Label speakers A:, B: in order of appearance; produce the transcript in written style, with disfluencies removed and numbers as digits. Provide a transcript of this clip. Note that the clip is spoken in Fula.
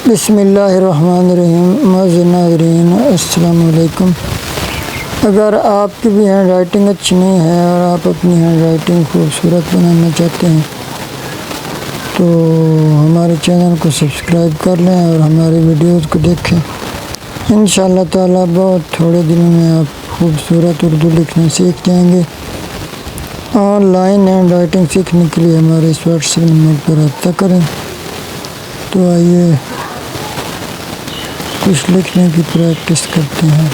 A: बिस्मिल्लाहिर्रहमानिर्रहीम। मौजूद नाज़रीन अस्सलाम वालेकुम। अगर आपकी भी हैंड राइटिंग अच्छी नहीं है और आप अपनी हैंड राइटिंग खूबसूरत बनाना चाहते हैं तो हमारे चैनल को सब्सक्राइब कर लें और हमारी वीडियोज़ को देखें। इंशाअल्लाह ताला बहुत थोड़े दिनों में आप खूबसूरत उर्दू लिखना सीख जाएंगे। ऑनलाइन हैंड राइटिंग सीखने के लिए हमारे इस व्हाट्सएप नंबर पर रब्ता करें। तो आइए कुछ लिखने की प्रैक्टिस करते हैं।